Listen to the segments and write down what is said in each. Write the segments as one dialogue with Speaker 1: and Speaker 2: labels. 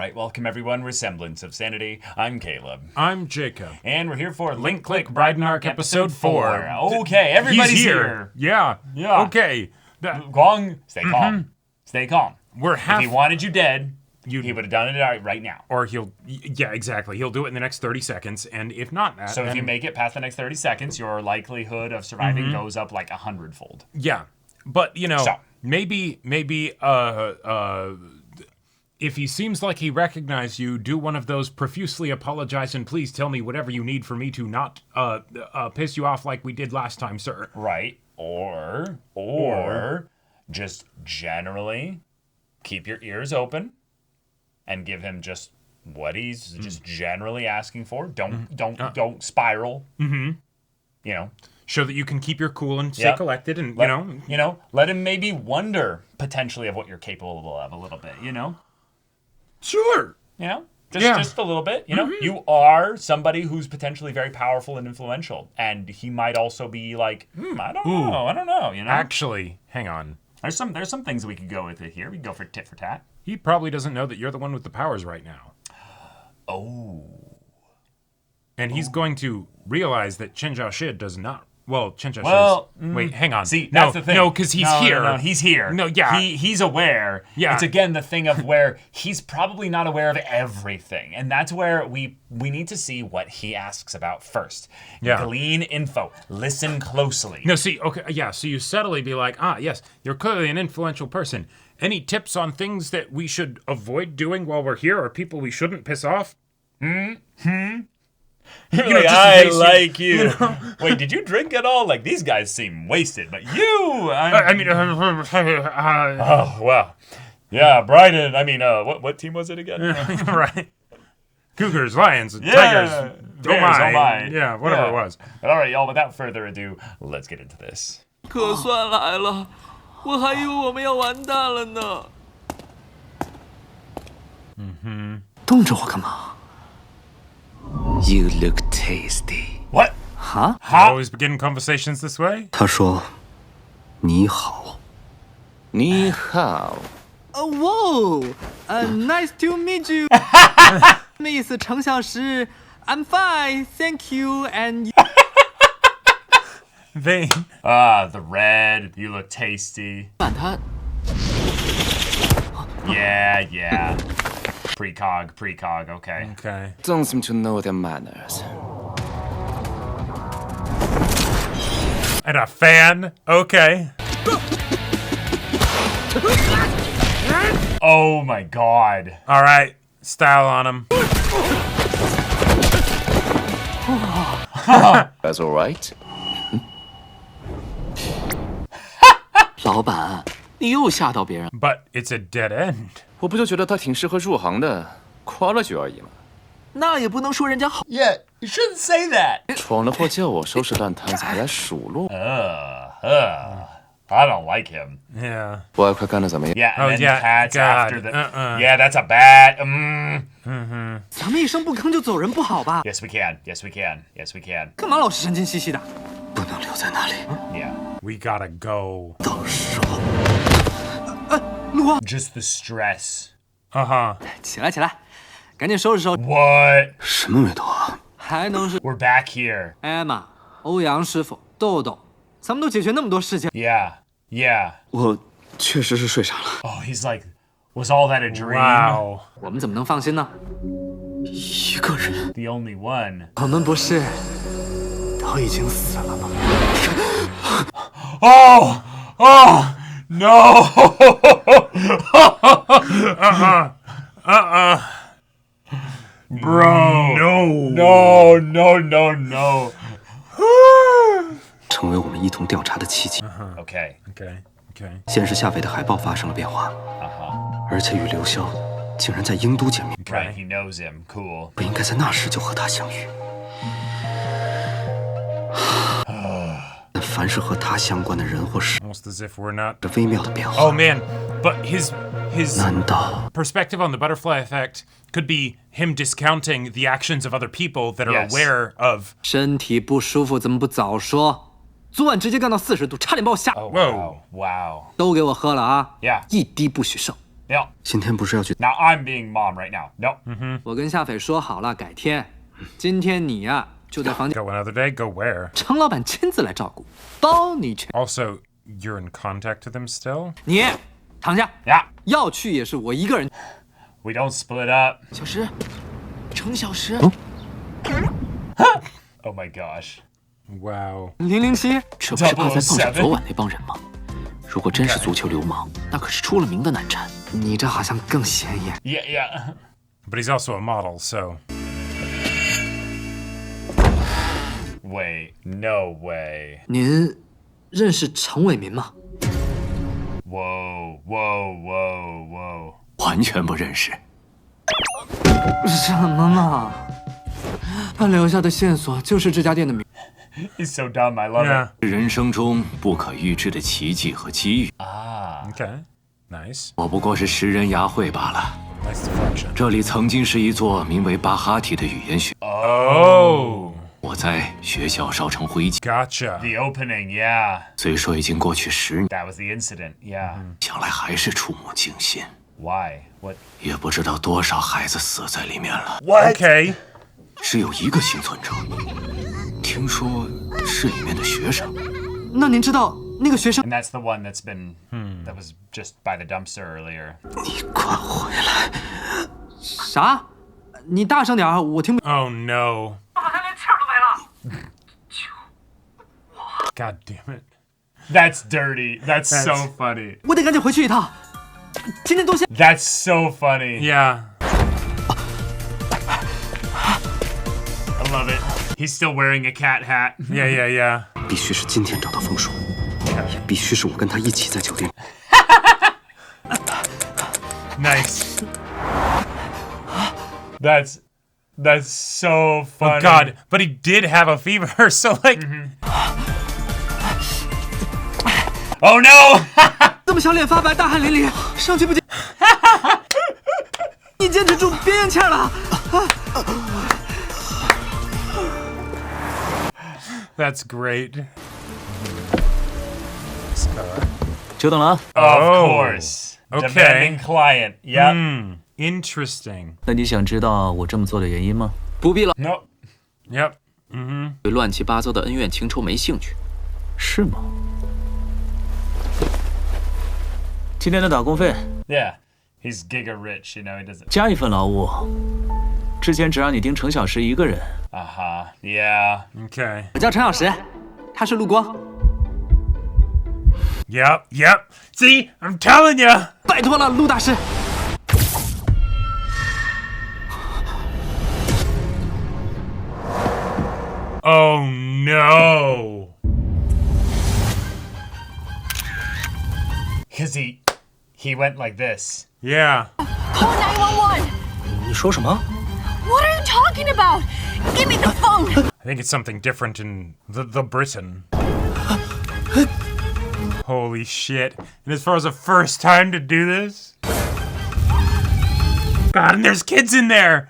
Speaker 1: Alright, welcome everyone. We're Semblance of Sanity. I'm Caleb.
Speaker 2: I'm Jacob.
Speaker 1: And we're here for
Speaker 2: Link Click Bridon Arc Episode 4.
Speaker 1: Okay, everybody's
Speaker 2: He's
Speaker 1: here.
Speaker 2: Yeah. Okay.
Speaker 1: Guang, stay calm. Stay calm. If he wanted you dead, he would have done it right now.
Speaker 2: Or yeah, exactly. He'll do it in the next 30 seconds, and if not that,
Speaker 1: So if you make it past the next 30 seconds, your likelihood of surviving goes up like 100-fold.
Speaker 2: Yeah. But, maybe, if he seems like he recognized you, do one of those profusely apologize and please tell me whatever you need for me to not piss you off like we did last time, sir.
Speaker 1: Right. Or just generally keep your ears open and give him just what he's just generally asking for. Don't spiral.
Speaker 2: Show that you can keep your cool and stay collected, and
Speaker 1: let him maybe wonder potentially of what you're capable of a little bit.
Speaker 2: Sure.
Speaker 1: Just a little bit. You are somebody who's potentially very powerful and influential, and he might also be like, I don't know.
Speaker 2: Actually, hang on.
Speaker 1: There's some things we could go with it here. We can go for tit for tat.
Speaker 2: He probably doesn't know that you're the one with the powers right now.
Speaker 1: Oh.
Speaker 2: And he's going to realize that Chen Zhaoshi does not. Well, Chen Zhaoshi. Wait, hang on.
Speaker 1: See, that's the thing.
Speaker 2: No, because he's here.
Speaker 1: No, he's here.
Speaker 2: No, yeah.
Speaker 1: He's aware.
Speaker 2: Yeah.
Speaker 1: It's again the thing of where he's probably not aware of everything. And that's where we need to see what he asks about first.
Speaker 2: Yeah.
Speaker 1: Glean info. Listen closely.
Speaker 2: No, see, okay, yeah, so you subtly be like, yes, you're clearly an influential person. Any tips on things that we should avoid doing while we're here, or people we shouldn't piss off?
Speaker 1: I like you. Wait, did you drink at all? Like, these guys seem wasted, but you... oh, wow. Yeah, Bridon. I mean, what team was it again?
Speaker 2: Right. Cougars, Lions, Tigers,
Speaker 1: Bears, oh my.
Speaker 2: Yeah, whatever it was.
Speaker 1: All right, y'all, without further ado, let's get into this.
Speaker 3: 可算来了，我还以为我们要完蛋了呢。
Speaker 4: 瞪着我干嘛？ You look tasty.
Speaker 1: What?
Speaker 4: Huh?
Speaker 2: You always begin conversations this way?
Speaker 4: 他说：“你好。”你好。
Speaker 3: Whoa! Nice to meet you. 那意思成效是 I'm fine, thank you, and you.
Speaker 2: They.
Speaker 1: The red. You look tasty.
Speaker 3: 把他
Speaker 1: Yeah. Precog, okay.
Speaker 2: Okay.
Speaker 4: Don't seem to know their manners.
Speaker 2: And a fan? Okay.
Speaker 1: Oh my god.
Speaker 2: All right. Style on him.
Speaker 4: That's all right.
Speaker 3: 老板，你又吓到别人。
Speaker 2: But it's a dead end.
Speaker 4: 我不就觉得他挺适合入行的，夸了句而已嘛。
Speaker 3: 那也不能说人家好。
Speaker 1: Yeah, you shouldn't say that.
Speaker 4: 闯了祸叫我收拾烂摊子，还来数落。
Speaker 1: I don't like him.
Speaker 2: Yeah.
Speaker 4: 我爱快干的怎么样？
Speaker 1: Yeah, and then cats
Speaker 2: God.
Speaker 1: after the... Yeah, that's a bad...
Speaker 3: 咱们一声不吭就走人不好吧？
Speaker 1: Yes, we can.
Speaker 3: 干嘛老是神经兮兮的？
Speaker 4: 不能留在那里。
Speaker 1: Yeah.
Speaker 2: We gotta go.
Speaker 4: 到时候
Speaker 1: Just the stress.
Speaker 2: Uh-huh.
Speaker 3: 起来，赶紧收拾收拾。
Speaker 1: What?
Speaker 4: 什么没懂啊？
Speaker 3: 还能是
Speaker 1: We're back here.
Speaker 3: 艾玛、欧阳师傅、豆豆，咱们都解决那么多事情。
Speaker 1: Yeah.
Speaker 4: 我确实是睡傻了。
Speaker 1: Oh, he's like... Was all that a dream?
Speaker 2: Wow.
Speaker 3: 我们怎么能放心呢？
Speaker 4: 一个人，
Speaker 1: The only one.
Speaker 3: 我们不是
Speaker 4: 都已经死了吗？
Speaker 1: Oh! No! Bro. No.
Speaker 4: 成为我们一同调查的契机。
Speaker 1: Okay.
Speaker 2: Okay.
Speaker 4: 先是夏斐的海报发生了变化，而且与刘潇竟然在英都见面，
Speaker 1: Right, he knows him. Cool.
Speaker 4: 不应该在那时就和他相遇。但凡是和他相关的人或事，
Speaker 2: Almost as if we're not...
Speaker 4: 这微妙的变化。
Speaker 2: Oh, man. But his
Speaker 4: 难道
Speaker 2: perspective on the butterfly effect could be him discounting the actions of other people that are
Speaker 1: Yes.
Speaker 2: aware of...
Speaker 3: 身体不舒服怎么不早说？昨晚直接干到40度，差点把我吓。
Speaker 1: Oh,
Speaker 2: Whoa.
Speaker 1: wow.
Speaker 3: 都给我喝了啊！
Speaker 1: Yeah.
Speaker 3: 一滴不许剩。
Speaker 1: No.
Speaker 4: 今天不是要去
Speaker 1: Now I'm being mom right now. No.
Speaker 3: 我跟夏斐说好了，改天。今天你呀、就在房间，
Speaker 2: Go another day. Go where?
Speaker 3: 程老板亲自来照顾，包你全。
Speaker 2: Also, you're in contact with him still?
Speaker 3: 你躺下，
Speaker 1: Yeah.
Speaker 3: 要去也是我一个人。
Speaker 1: We don't split up.
Speaker 3: 小石，程小石，
Speaker 1: Oh my gosh.
Speaker 2: Wow.
Speaker 3: 007，
Speaker 4: 这不是趴在棒上昨晚那帮人吗？如果真是足球流氓，那可是出了名的难缠。
Speaker 3: 你这好像更显眼。
Speaker 1: Yeah, yeah.
Speaker 2: But he's also a model, so.
Speaker 1: Wait, no way.
Speaker 3: 您认识程伟民吗？
Speaker 1: Whoa, whoa, whoa, whoa.
Speaker 4: 完全不认识。
Speaker 3: 什么嘛？他留下的线索就是这家店的名。
Speaker 1: He's so dumb. I love
Speaker 2: Yeah.
Speaker 4: 人生中不可预知的奇迹和机遇，
Speaker 1: it. Ah.
Speaker 2: Okay. Nice.
Speaker 4: 我不过是食人牙慧罢了。
Speaker 2: Nice deflection.
Speaker 4: 这里曾经是一座名为巴哈提的语言学，
Speaker 2: Oh.
Speaker 4: 我在学校烧成灰烬。
Speaker 2: Gotcha.
Speaker 1: The opening, yeah.
Speaker 4: 虽说已经过去10年，
Speaker 1: That was the incident. Yeah.
Speaker 4: 想来还是触目惊心。
Speaker 1: Why? What?
Speaker 4: 也不知道多少孩子死在里面了，
Speaker 2: Okay.
Speaker 4: 只有一个幸存者，听说是里面的学生。
Speaker 3: 那您知道那个学生？
Speaker 1: And that's the one that's been that was just by the dumpster earlier.
Speaker 4: 你快回来！
Speaker 3: 啥？你大声点儿，我听不。
Speaker 2: Oh no. God damn it.
Speaker 1: That's dirty. That's so funny.
Speaker 3: 我得赶紧回去一趟。今天多谢。
Speaker 1: That's so funny.
Speaker 2: Yeah.
Speaker 1: I love it. He's still wearing a cat hat.
Speaker 2: Yeah, yeah, yeah.
Speaker 4: 必须是今天找到枫树，也必须是我跟他一起在酒店。
Speaker 2: Nice.
Speaker 1: That's so funny.
Speaker 2: Oh God, but he did have a fever, so like.
Speaker 1: Oh no!
Speaker 3: 这么小脸发白，大汗淋漓，上气不接。你坚持住，别咽气儿了。
Speaker 2: That's great. This car.
Speaker 4: 久等了啊！
Speaker 1: Of
Speaker 2: Oh,
Speaker 1: course.
Speaker 2: okay.
Speaker 1: Demanding client. Yep.
Speaker 2: Interesting.
Speaker 4: 那你想知道我这么做的原因吗？
Speaker 3: 不必了。
Speaker 1: Nope.
Speaker 2: Yep.
Speaker 4: 对乱七八糟的恩怨情仇没兴趣，是吗？今天的打工费
Speaker 1: Yeah. He's giga rich, you know, he doesn't.
Speaker 4: 加一份劳务。之前只让你盯程小石一个人，
Speaker 1: Uh-huh. Yeah.
Speaker 2: Okay.
Speaker 3: 我叫程小石，他是陆光。
Speaker 2: Yep. Yep. See, I'm telling you.
Speaker 3: 拜托了，陆大师。
Speaker 2: Oh no.
Speaker 1: Because he went like this.
Speaker 2: Yeah.
Speaker 5: Call 911!
Speaker 4: 你说什么？
Speaker 5: What are you talking about? Give me the phone!
Speaker 2: I think it's something different in the Britain. Holy shit. And as far as the first time to do this? God, and there's kids in there!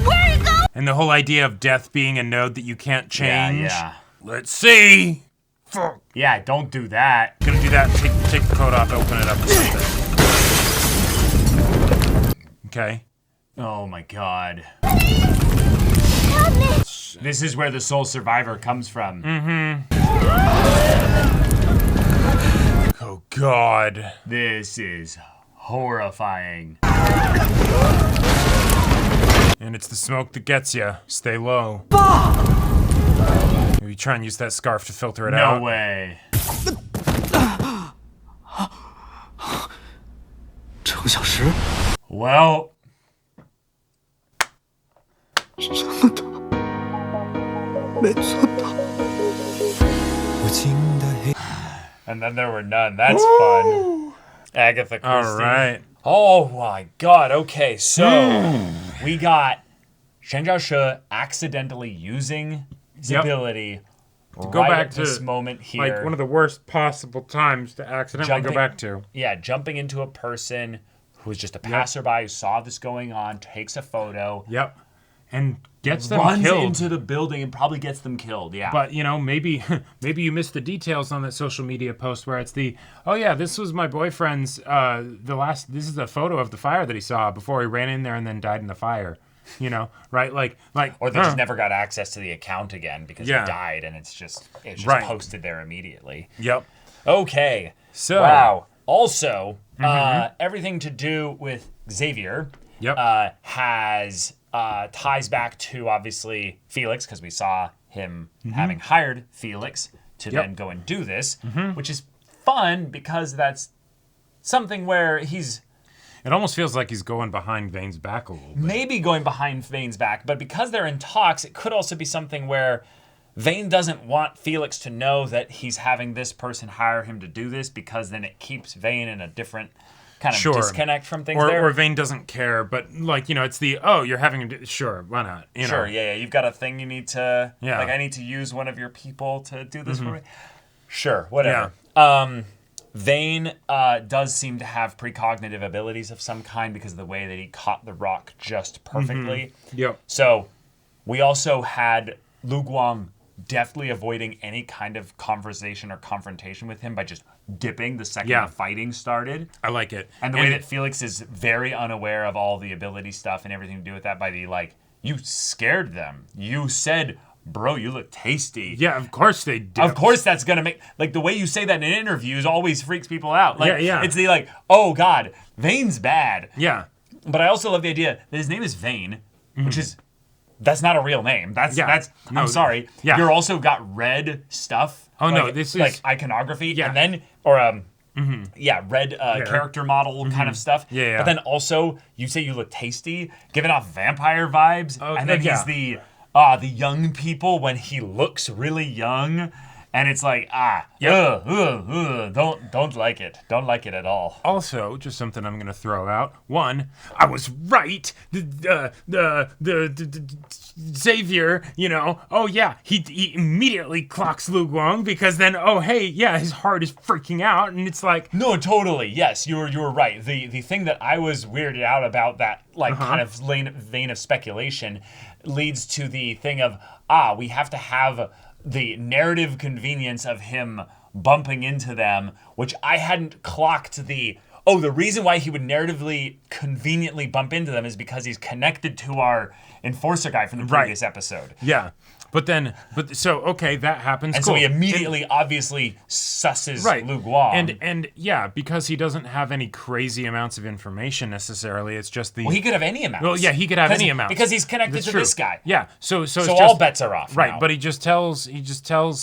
Speaker 5: Where are you going?
Speaker 2: And the whole idea of death being a node that you can't change.
Speaker 1: Yeah.
Speaker 2: Let's see. Fuck.
Speaker 1: Yeah, don't do that.
Speaker 2: Gonna do that. Take the code off, open it up. Okay.
Speaker 1: Oh my god.
Speaker 5: Help me!
Speaker 1: This is where the sole survivor comes from.
Speaker 2: Oh god.
Speaker 1: This is horrifying.
Speaker 2: And it's the smoke that gets you. Stay low. Maybe try and use that scarf to filter it
Speaker 1: No
Speaker 2: out.
Speaker 1: way.
Speaker 4: 程小石，
Speaker 1: Well,
Speaker 4: 没做到。无尽的黑。
Speaker 1: and then there were none. That's fun. Agatha Christie.
Speaker 2: All right.
Speaker 1: Oh my god. Okay, so we got Shen Zhaoshi accidentally using his
Speaker 2: Yep.
Speaker 1: ability
Speaker 2: Go
Speaker 1: right
Speaker 2: back
Speaker 1: at
Speaker 2: to
Speaker 1: this moment here.
Speaker 2: like one of the worst possible times to accidentally go
Speaker 1: Jumping-
Speaker 2: back to.
Speaker 1: Yeah, jumping into a person who was just a passerby who saw this going on, takes a photo.
Speaker 2: Yep. and gets them
Speaker 1: runs
Speaker 2: killed.
Speaker 1: into the building and probably gets them killed. Yeah.
Speaker 2: But, maybe you missed the details on that social media post where it's this was my boyfriend's, this is a photo of the fire that he saw before he ran in there and then died in the fire. Right? Like,
Speaker 1: or they just never got access to the account again because he died, and it's just posted there immediately.
Speaker 2: Yep.
Speaker 1: Okay.
Speaker 2: So
Speaker 1: wow. Also, everything to do with Xavier has ties back to obviously Felix, because we saw him having hired Felix to then go and do this, which is fun because that's something where
Speaker 2: it almost feels like he's going behind Vane's back a little bit.
Speaker 1: Maybe going behind Vane's back, but because they're in talks, it could also be something where Vane doesn't want Felix to know that he's having this person hire him to do this, because then it keeps Vane in a different kind of disconnect from things
Speaker 2: or Vane doesn't care, but it's you're having sure, why not?
Speaker 1: Sure, yeah, you've got a thing you need to, I need to use one of your people to do this for me. Sure, whatever. Yeah. Vane does seem to have precognitive abilities of some kind because of the way that he caught the rock just perfectly.
Speaker 2: Yep.
Speaker 1: So we also had Lu Guang deftly avoiding any kind of conversation or confrontation with him by just dipping the second the fighting started.
Speaker 2: I like it.
Speaker 1: And the way that Felix is very unaware of all the ability stuff and everything to do with that by the, you scared them. You said, bro, you look tasty.
Speaker 2: Yeah, of course they did.
Speaker 1: Of course that's going to make, the way you say that in interviews always freaks people out.
Speaker 2: It's
Speaker 1: the oh God, Vane's bad.
Speaker 2: Yeah.
Speaker 1: But I also love the idea that his name is Vane, which is, that's not a real name. I'm sorry.
Speaker 2: Yeah.
Speaker 1: You're also got red stuff.
Speaker 2: Oh no, this is
Speaker 1: iconography.
Speaker 2: Yeah.
Speaker 1: And then, red character model kind of stuff.
Speaker 2: Yeah.
Speaker 1: But then also, you say you look tasty, giving off vampire vibes. And then he's the young people when he looks really young. And it's don't like it. Don't like it at all.
Speaker 2: Also, just something I'm going to throw out. One, I was right. The Xavier, he immediately clocks Lu Guang because then, his heart is freaking out, and it's like,
Speaker 1: no, totally, yes, you were right. The thing that I was weirded out about that kind of vein of speculation leads to the thing of we have to have the narrative convenience of him bumping into them, which I hadn't clocked the reason why he would narratively conveniently bump into them is because he's connected to our enforcer guy from the previous episode.
Speaker 2: Yeah. That happens.
Speaker 1: And
Speaker 2: cool.
Speaker 1: so he immediately, obviously, susses Lu Guang.
Speaker 2: And because he doesn't have any crazy amounts of information necessarily. It's just
Speaker 1: he could have any amounts.
Speaker 2: Well, yeah, he could have any amounts
Speaker 1: because he's connected to this guy.
Speaker 2: Yeah, so
Speaker 1: all bets are off.
Speaker 2: Right,
Speaker 1: now.
Speaker 2: but he just tells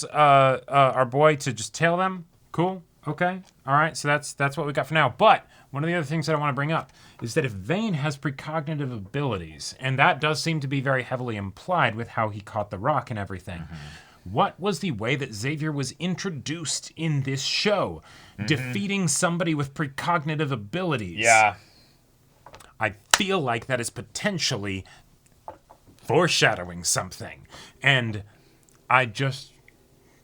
Speaker 2: our boy to just tail them. Cool. Okay. All right. So that's what we got for now. But one of the other things that I want to bring up is that if Vane has precognitive abilities, and that does seem to be very heavily implied with how he caught the rock and everything, what was the way that Xavier was introduced in this show? Defeating somebody with precognitive abilities.
Speaker 1: Yeah.
Speaker 2: I feel like that is potentially foreshadowing something. And I just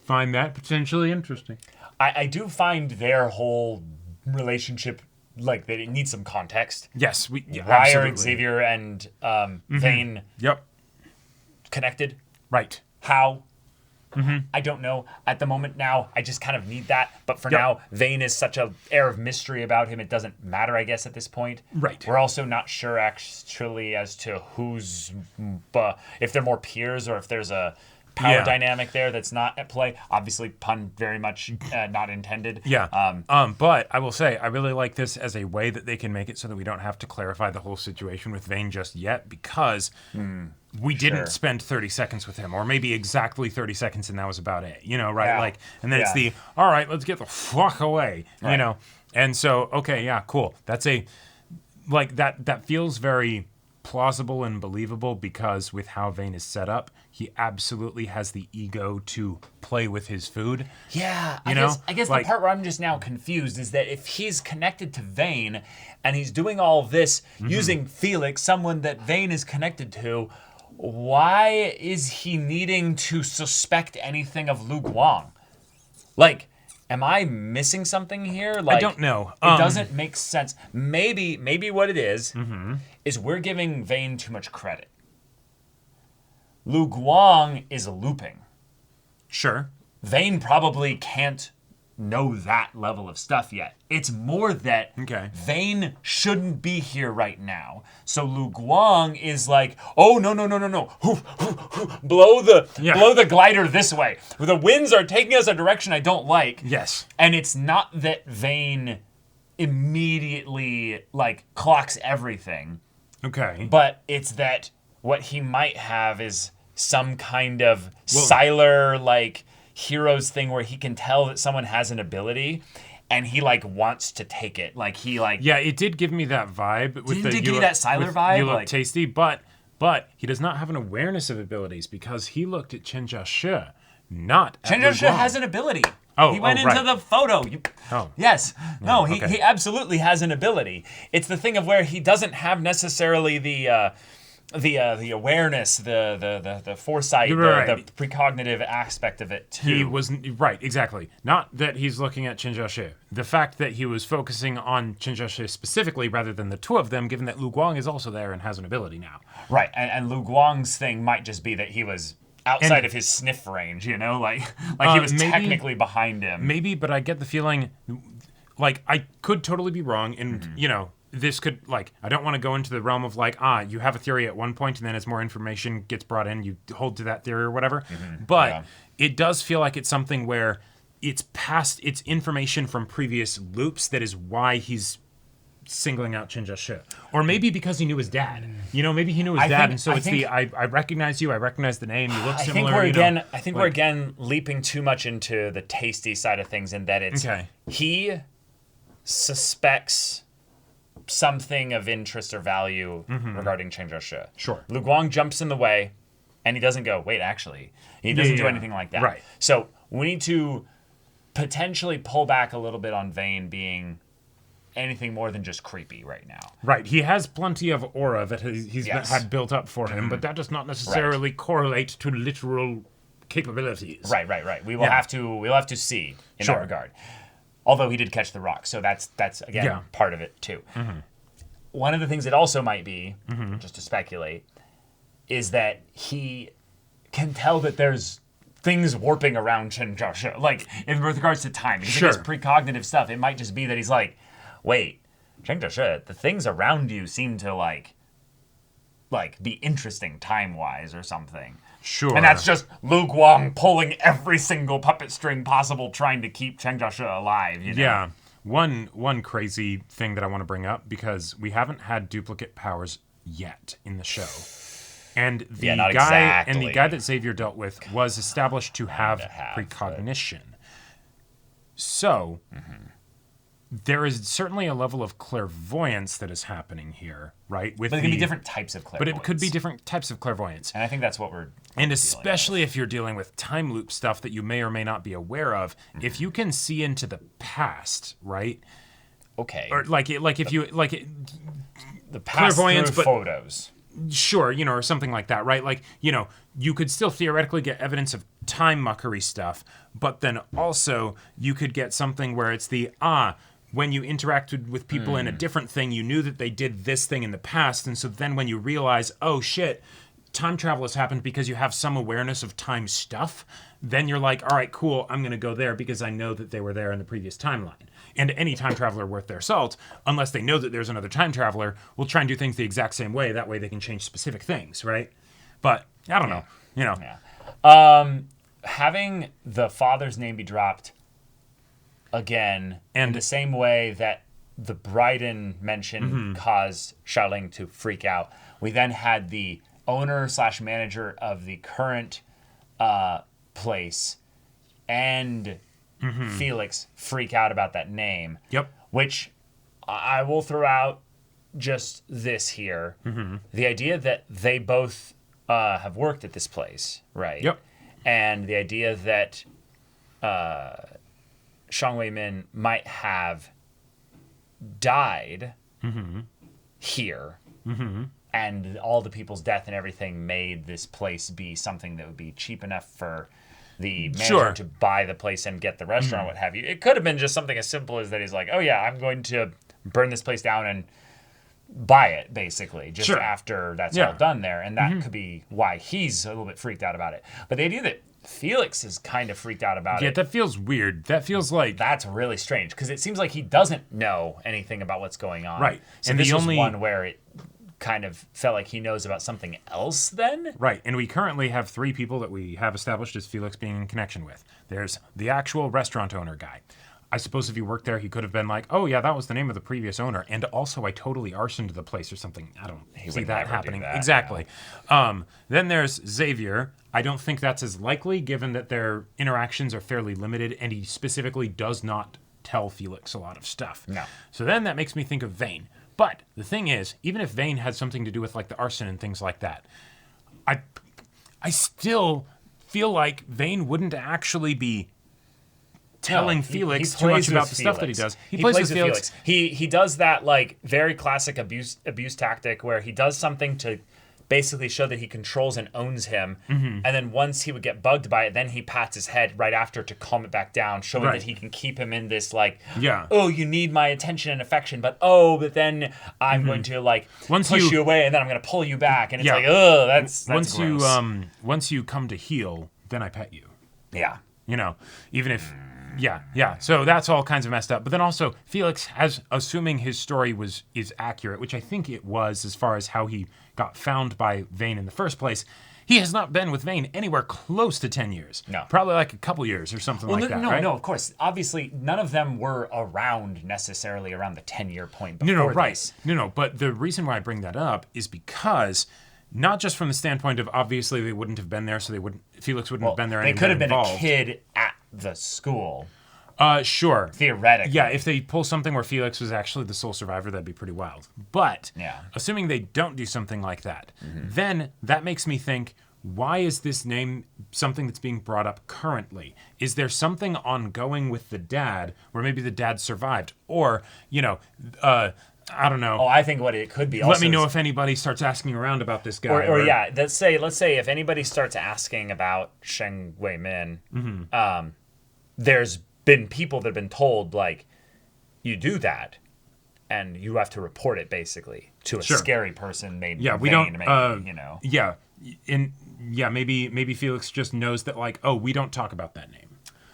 Speaker 2: find that potentially interesting.
Speaker 1: I do find their whole relationship that it needs some context.
Speaker 2: Yes,
Speaker 1: why
Speaker 2: absolutely.
Speaker 1: are Xavier and Vane connected?
Speaker 2: Right.
Speaker 1: How? I don't know. At the moment now, I just kind of need that. But for now, Vane is such an air of mystery about him, it doesn't matter, I guess, at this point.
Speaker 2: Right.
Speaker 1: We're also not sure, actually, as to who's... if they're more peers or if there's a power dynamic there that's not at play. Obviously, pun very much not intended.
Speaker 2: Yeah. But I will say, I really like this as a way that they can make it so that we don't have to clarify the whole situation with Vane just yet, because we didn't spend 30 seconds with him, or maybe exactly 30 seconds, and that was about it. Right?
Speaker 1: Yeah.
Speaker 2: And then it's all right, let's get the fuck away.
Speaker 1: Right.
Speaker 2: And so, okay, yeah, cool. That's that feels very plausible and believable, because with how Vane is set up, he absolutely has the ego to play with his food.
Speaker 1: Yeah, I guess the part where I'm just now confused is that if he's connected to Vane and he's doing all of this using Felix, someone that Vane is connected to, why is he needing to suspect anything of Lu Guang? Am I missing something here?
Speaker 2: I don't know.
Speaker 1: It doesn't make sense. Maybe what it is we're giving Vane too much credit. Lu Guang is looping.
Speaker 2: Sure.
Speaker 1: Vane probably can't know that level of stuff yet. It's more that Vane shouldn't be here right now. So Lu Guang is like, oh, no. Blow the glider this way. The winds are taking us a direction I don't like.
Speaker 2: Yes.
Speaker 1: And it's not that Vane immediately, like, clocks everything.
Speaker 2: Okay.
Speaker 1: But it's that what he might have is some kind of Siler, like, heroes thing where he can tell that someone has an ability and he like wants to take it. Like he like
Speaker 2: it did give me that vibe with
Speaker 1: did give you that Siler vibe?
Speaker 2: You look
Speaker 1: like,
Speaker 2: tasty, but he does not have an awareness of abilities because he looked at Chen Jiashi, not
Speaker 1: Chen Jiashi has an ability. He went into the photo. Yes. No, he absolutely has an ability. It's the thing of where he doesn't have necessarily the awareness, the foresight, the precognitive aspect of it too.
Speaker 2: He wasn't right, exactly. Not that he's looking at Chen Jiashi. The fact that he was focusing on Chen Jiashi specifically rather than the two of them, given that Lu Guang is also there and has an ability now.
Speaker 1: Right, and Lu Guang's thing might just be that he was outside of his sniff range, you know, like he was technically behind him.
Speaker 2: Maybe, but I get the feeling, like I could totally be wrong, and you know. This could, like, I don't want to go into the realm of, like, you have a theory at one point, and then as more information gets brought in, you hold to that theory or whatever. But it does feel like it's something where it's information from previous loops that is why he's singling out Chen Jiashi. Or maybe because he knew his dad. You know, maybe he knew his dad, and so I recognize you, I recognize the name, you look similar.
Speaker 1: I think we're again leaping too much into the tasty side of things, in that it's he suspects something of interest or value regarding Chen Jiashi.
Speaker 2: Sure.
Speaker 1: Lu Guang jumps in the way, and he doesn't go, wait, actually. He doesn't do anything like that.
Speaker 2: Right.
Speaker 1: So we need to potentially pull back a little bit on Vane being anything more than just creepy right now.
Speaker 2: Right. He has plenty of aura that he's had built up for him, but that does not necessarily correlate to literal capabilities.
Speaker 1: Right. We will have to see in that regard. Although he did catch the rock, so that's again part of it too. One of the things it also might be, just to speculate, is that he can tell that there's things warping around Chen Jiashi, like in regards to time. Because it's precognitive stuff. It might just be that he's like, wait, Chen Jiashi, the things around you seem to like be interesting time-wise or something.
Speaker 2: Sure.
Speaker 1: And that's just Lu Guang pulling every single puppet string possible, trying to keep Chen Jiashi alive. You know?
Speaker 2: Yeah. One crazy thing that I want to bring up, because we haven't had duplicate powers yet in the show. And the guy that Xavier dealt with was established to have precognition. So there is certainly a level of clairvoyance that is happening here, right?
Speaker 1: But it can be different types of clairvoyance.
Speaker 2: But it could be different types of clairvoyance.
Speaker 1: And I think that's what we're
Speaker 2: And especially if you're dealing with time loop stuff that you may or may not be aware of, if you can see into the past, right?
Speaker 1: Okay.
Speaker 2: Or the
Speaker 1: past through photos.
Speaker 2: Sure, you know, or something like that, right? Like, you know, you could still theoretically get evidence of time muckery stuff, but then also you could get something where it's when you interacted with people in a different thing, you knew that they did this thing in the past, and so then when you realize, oh shit, time travel has happened because you have some awareness of time stuff, then you're like, all right, cool, I'm going to go there because I know that they were there in the previous timeline. And any time traveler worth their salt, unless they know that there's another time traveler, will try and do things the exact same way. That way they can change specific things, right? But I don't know, you know.
Speaker 1: Yeah. Having the father's name be dropped again, and the same way that the Bridon mention caused Xiaoling to freak out, we then had the owner/manager of the current place and Felix freak out about that name.
Speaker 2: Yep.
Speaker 1: Which I will throw out just this here. The idea that they both have worked at this place, right?
Speaker 2: Yep.
Speaker 1: And the idea that Shang Wei-min might have died here, and all the people's death and everything made this place be something that would be cheap enough for the manager to buy the place and get the restaurant, what have you. It could have been just something as simple as that he's like, oh yeah, I'm going to burn this place down and by it, basically, just
Speaker 2: Sure.
Speaker 1: after that's
Speaker 2: Yeah.
Speaker 1: all done there. And that could be why he's a little bit freaked out about it. But the idea that Felix is kind of freaked out about
Speaker 2: Yeah,
Speaker 1: it,
Speaker 2: that feels weird. That feels like
Speaker 1: that's really strange because it seems like he doesn't know anything about what's going on.
Speaker 2: Right.
Speaker 1: So
Speaker 2: And
Speaker 1: this
Speaker 2: the
Speaker 1: was
Speaker 2: only-
Speaker 1: one where it kind of felt like he knows about something else then.
Speaker 2: right. And we currently have 3 people that we have established as Felix being in connection with. There's the actual restaurant owner guy. I suppose if he worked there, he could have been like, oh, yeah, that was the name of the previous owner. And also, I totally arsoned the place or something. I don't see
Speaker 1: would
Speaker 2: that
Speaker 1: never do
Speaker 2: happening.
Speaker 1: that,
Speaker 2: Exactly. Then there's Xavier. I don't think that's as likely, given that their interactions are fairly limited, and he specifically does not tell Felix a lot of stuff.
Speaker 1: No.
Speaker 2: So then that makes me think of Vane. But the thing is, even if Vane had something to do with like the arson and things like that, I still feel like Vane wouldn't actually be telling Felix too much
Speaker 1: plays
Speaker 2: about
Speaker 1: with
Speaker 2: the stuff that he
Speaker 1: Felix.
Speaker 2: does. He plays with
Speaker 1: Felix. He does that like very classic abuse tactic where he does something to basically show that he controls and owns him, and then once he would get bugged by it, then he pats his head right after to calm it back down, showing
Speaker 2: Right.
Speaker 1: that he can keep him in this like,
Speaker 2: Yeah.
Speaker 1: oh, you need my attention and affection, but then I'm going to like
Speaker 2: Once
Speaker 1: push
Speaker 2: you-
Speaker 1: you away, and then I'm going to pull you back, and it's
Speaker 2: Yeah.
Speaker 1: like, oh, that's
Speaker 2: once
Speaker 1: gross.
Speaker 2: once you come to heal, then I pet you.
Speaker 1: Yeah.
Speaker 2: You know, even if yeah. So that's all kinds of messed up. But then also Felix, as assuming his story is accurate, which I think it was as far as how he got found by Vane in the first place. He has not been with Vane anywhere close to 10 years.
Speaker 1: No.
Speaker 2: Probably like a couple years or something like that, right?
Speaker 1: No, of course. Obviously, none of them were around necessarily around the 10-year point
Speaker 2: No,
Speaker 1: before
Speaker 2: right.
Speaker 1: this.
Speaker 2: No. But the reason why I bring that up is because not just from the standpoint of obviously they wouldn't have been there, so Felix wouldn't have been there.
Speaker 1: They
Speaker 2: and
Speaker 1: could have been
Speaker 2: involved.
Speaker 1: a kid at the school,
Speaker 2: Sure.
Speaker 1: theoretically.
Speaker 2: Yeah, if they pull something where Felix was actually the sole survivor, that'd be pretty wild. But
Speaker 1: Yeah.
Speaker 2: assuming they don't do something like that, then that makes me think, why is this name something that's being brought up currently? Is there something ongoing with the dad where maybe the dad survived? Or, I don't know.
Speaker 1: Oh, I think what it could be.
Speaker 2: Let me
Speaker 1: also
Speaker 2: know
Speaker 1: is-
Speaker 2: if anybody starts asking around about this guy.
Speaker 1: or yeah, let's say if anybody starts asking about Sheng Wei Min, there's been people that have been told like, you do that, and you have to report it basically to a
Speaker 2: Sure.
Speaker 1: scary person named
Speaker 2: Yeah, we
Speaker 1: Vane,
Speaker 2: don't.
Speaker 1: maybe, you know.
Speaker 2: Yeah, maybe Felix just knows that like, oh, we don't talk about that name.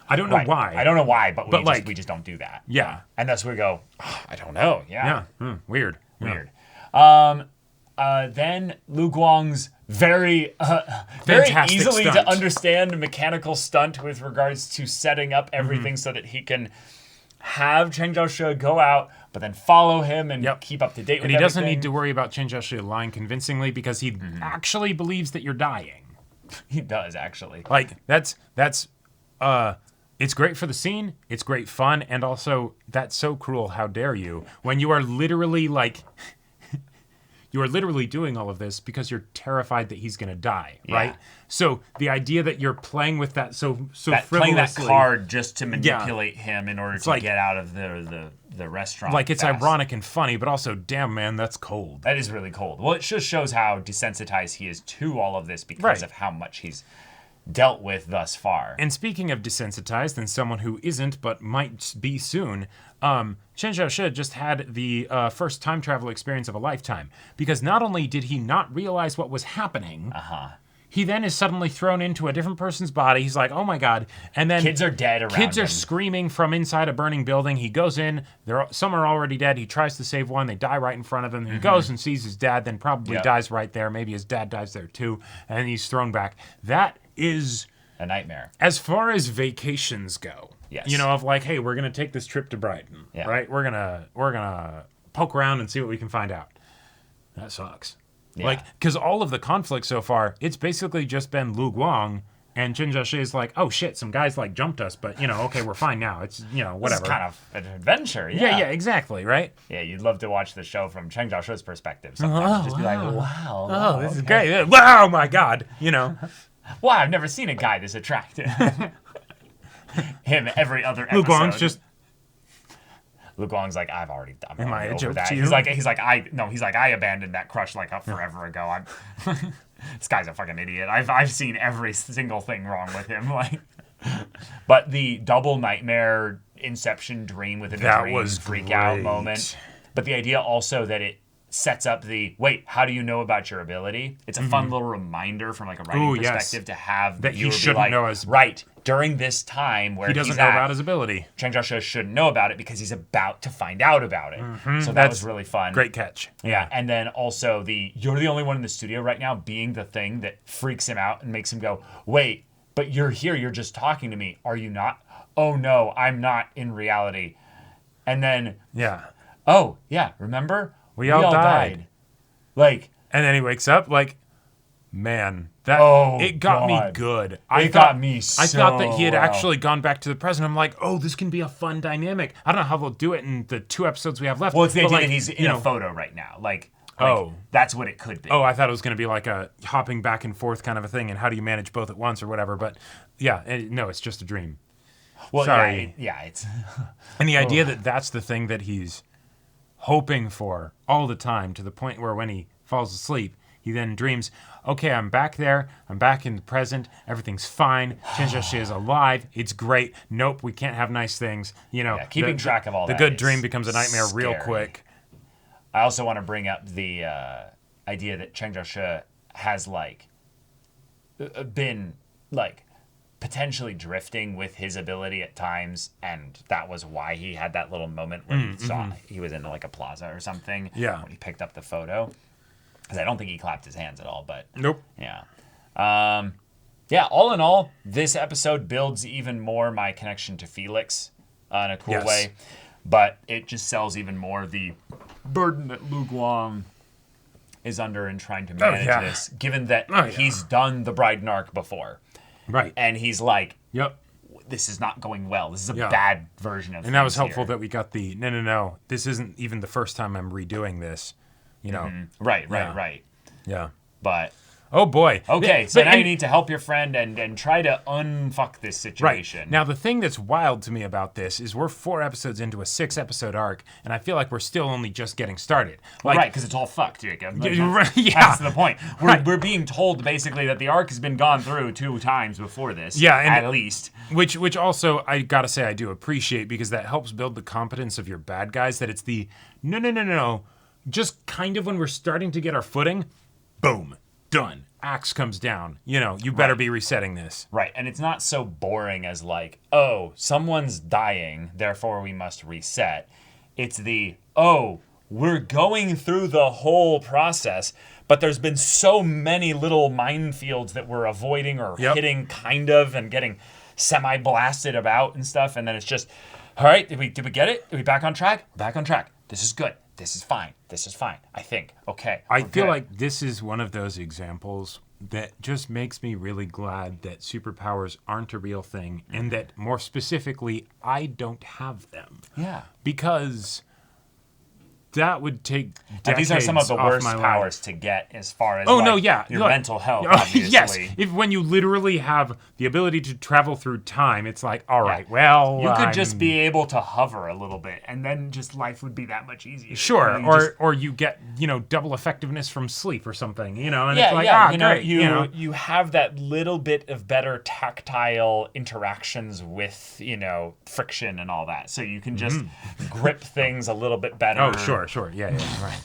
Speaker 2: I don't know
Speaker 1: Right.
Speaker 2: why.
Speaker 1: I don't know why, but
Speaker 2: But,
Speaker 1: we just don't do that.
Speaker 2: Yeah.
Speaker 1: And thus we go, "Oh, I don't know.
Speaker 2: Yeah. Weird. Yeah.
Speaker 1: Weird. Then Lu Guang's very
Speaker 2: Fantastic
Speaker 1: easily
Speaker 2: stunt.
Speaker 1: to understand mechanical stunt with regards to setting up everything so that he can have Cheng Zhaoshi go out, but then follow him and
Speaker 2: Yep.
Speaker 1: keep up to date with
Speaker 2: And he doesn't
Speaker 1: everything.
Speaker 2: need to worry about Chen Zhaoshi lying convincingly because he actually believes that you're dying.
Speaker 1: He does, actually.
Speaker 2: Like that's it's great for the scene, it's great fun, and also that's so cruel, how dare you, when you are literally like you are literally doing all of this because you're terrified that he's gonna die, right? So the idea that you're playing with that so
Speaker 1: Playing that
Speaker 2: frivolously,
Speaker 1: card just to manipulate him in order to
Speaker 2: like-
Speaker 1: get out of the restaurant.
Speaker 2: like it's
Speaker 1: fast.
Speaker 2: ironic and funny, but also, damn man, that's cold.
Speaker 1: That is really cold. Well, it just shows how desensitized he is to all of this because
Speaker 2: Right.
Speaker 1: of how much he's dealt with thus far.
Speaker 2: And speaking of desensitized, and someone who isn't but might be soon, Chen Zhaoshi just had the first time travel experience of a lifetime. Because not only did he not realize what was happening, he then is suddenly thrown into a different person's body. He's like, oh my god. And then
Speaker 1: Kids are dead around
Speaker 2: Kids are
Speaker 1: him.
Speaker 2: screaming from inside a burning building. He goes in. Some are already dead. He tries to save one. They die right in front of him. He goes and sees his dad, then probably
Speaker 1: Yep.
Speaker 2: dies right there. Maybe his dad dies there too. And then he's thrown back. That is...
Speaker 1: A nightmare.
Speaker 2: as far as vacations go,
Speaker 1: Yes.
Speaker 2: you know, of like, hey, we're gonna take this trip to Bridon,
Speaker 1: Yeah.
Speaker 2: right? We're gonna poke around and see what we can find out. That sucks.
Speaker 1: Yeah.
Speaker 2: Like, because all of the conflict so far, it's basically just been Lu Guang and Chen Zhaoshi is like, oh shit, some guys like jumped us, but you know, okay, we're fine now. It's whatever.
Speaker 1: It's kind of an adventure.
Speaker 2: yeah, exactly, right?
Speaker 1: Yeah, you'd love to watch the show from Cheng Zhaoshui's perspective. Sometimes just be like, wow.
Speaker 2: Oh, this is great. Wow, my god, you know.
Speaker 1: Wow, I've never seen a guy this attractive. Him every other episode.
Speaker 2: Lu Guang's just
Speaker 1: Lu Guang's like, I'm
Speaker 2: I
Speaker 1: already
Speaker 2: a
Speaker 1: over
Speaker 2: joke
Speaker 1: that.
Speaker 2: to you?
Speaker 1: He's like, I abandoned that crush like forever ago. This guy's a fucking idiot. I've seen every single thing wrong with him. Like, but the double nightmare Inception dream within a
Speaker 2: That
Speaker 1: dream
Speaker 2: was
Speaker 1: freak out
Speaker 2: great.
Speaker 1: moment. But the idea also that it sets up the wait, how do you know about your ability? It's a fun little reminder from like a writing perspective to have
Speaker 2: that
Speaker 1: the
Speaker 2: he
Speaker 1: viewer
Speaker 2: shouldn't
Speaker 1: be like,
Speaker 2: know his
Speaker 1: right, during this time where
Speaker 2: he doesn't
Speaker 1: he's
Speaker 2: know
Speaker 1: at,
Speaker 2: about his ability.
Speaker 1: Chang Jiaoshe shouldn't know about it because he's about to find out about it. So that was really fun.
Speaker 2: Great catch.
Speaker 1: Yeah, and then also you're the only one in the studio right now being the thing that freaks him out and makes him go, wait, but you're here, you're just talking to me. Are you not? Oh no, I'm not in reality. And then, oh yeah, remember?
Speaker 2: We all died.
Speaker 1: Like,
Speaker 2: and then he wakes up like, man, that it got me good.
Speaker 1: I thought that
Speaker 2: he had actually gone back to the present. I'm like, oh, this can be a fun dynamic. I don't know how they'll do it in the 2 episodes we have left.
Speaker 1: Well, it's the idea that he's in a photo right now. Like, that's what it could be.
Speaker 2: Oh, I thought it was going to be like a hopping back and forth kind of a thing, and how do you manage both at once or whatever. But yeah, no, it's just a dream.
Speaker 1: Well,
Speaker 2: sorry.
Speaker 1: It's
Speaker 2: and the idea that that's the thing that he's hoping for all the time, to the point where when he falls asleep, he then dreams, okay, I'm back there, I'm back in the present, everything's fine, Chen Jiaxi is alive, it's great, nope, we can't have nice things,
Speaker 1: keeping track of all that.
Speaker 2: The good dream becomes a nightmare
Speaker 1: scary.
Speaker 2: real quick.
Speaker 1: I also want to bring up the idea that Chang Jiaoshe has been potentially drifting with his ability at times, and that was why he had that little moment where he was in like a plaza or something when he picked up the photo, because I don't think he clapped his hands at all, but
Speaker 2: nope.
Speaker 1: All in all, this episode builds even more my connection to Felix in a cool way, but it just sells even more the burden that Lu Guang is under in trying to manage this, given that he's done the Bridon arc before.
Speaker 2: Right.
Speaker 1: And he's like, this is not going well. This is a bad version of
Speaker 2: And that was helpful that we got the, no, this isn't even the first time I'm redoing this,
Speaker 1: Right.
Speaker 2: Yeah.
Speaker 1: But...
Speaker 2: oh, boy.
Speaker 1: Okay, so now you need to help your friend and try to unfuck this situation.
Speaker 2: Right. Now, the thing that's wild to me about this is we're 4 episodes into a 6-episode arc, and I feel like we're still only just getting started.
Speaker 1: Right, because it's all fucked, Jacob.
Speaker 2: That's
Speaker 1: the point. We're being told, basically, that the arc has been gone through 2 times before this, at least.
Speaker 2: Which also, I gotta say, I do appreciate, because that helps build the competence of your bad guys, that it's the, no. Just kind of when we're starting to get our footing, boom. Done. Axe comes down. You better be resetting this.
Speaker 1: Right. And it's not so boring as like, oh, someone's dying, therefore we must reset. It's the, oh, we're going through the whole process, but there's been so many little minefields that we're avoiding or hitting kind of and getting semi-blasted about and stuff. And then it's just, all right, did we get it? Are we back on track? Back on track. This is good. This is fine. This is fine. I think. Okay.
Speaker 2: I feel like this is one of those examples that just makes me really glad that superpowers aren't a real thing, and that more specifically, I don't have them.
Speaker 1: Yeah.
Speaker 2: Because that would take decades.
Speaker 1: These are some of the worst powers to get as far as your mental health, obviously.
Speaker 2: Yes. When you literally have the ability to travel through time, it's like, all right, well...
Speaker 1: you could just be able to hover a little bit, and then just life would be that much easier.
Speaker 2: Sure, or you get, double effectiveness from sleep or something, and it's like, great.
Speaker 1: You have that little bit of better tactile interactions with, friction and all that. So you can just grip things a little bit better.
Speaker 2: Oh, sure. Yeah,
Speaker 1: right.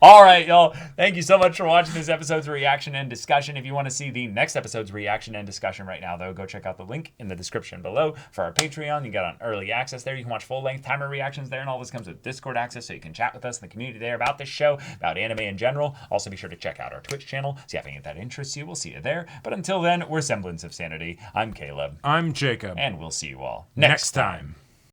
Speaker 1: All right, y'all. Thank you so much for watching this episode's reaction and discussion. If you want to see the next episode's reaction and discussion right now, though, go check out the link in the description below for our Patreon. You got on early access there. You can watch full-length timer reactions there, and all this comes with Discord access, so you can chat with us in the community there about this show, about anime in general. Also, be sure to check out our Twitch channel, see if any of that interests you. We'll see you there. But until then, we're Semblance of Sanity. I'm Caleb.
Speaker 2: I'm Jacob.
Speaker 1: And we'll see you all next time.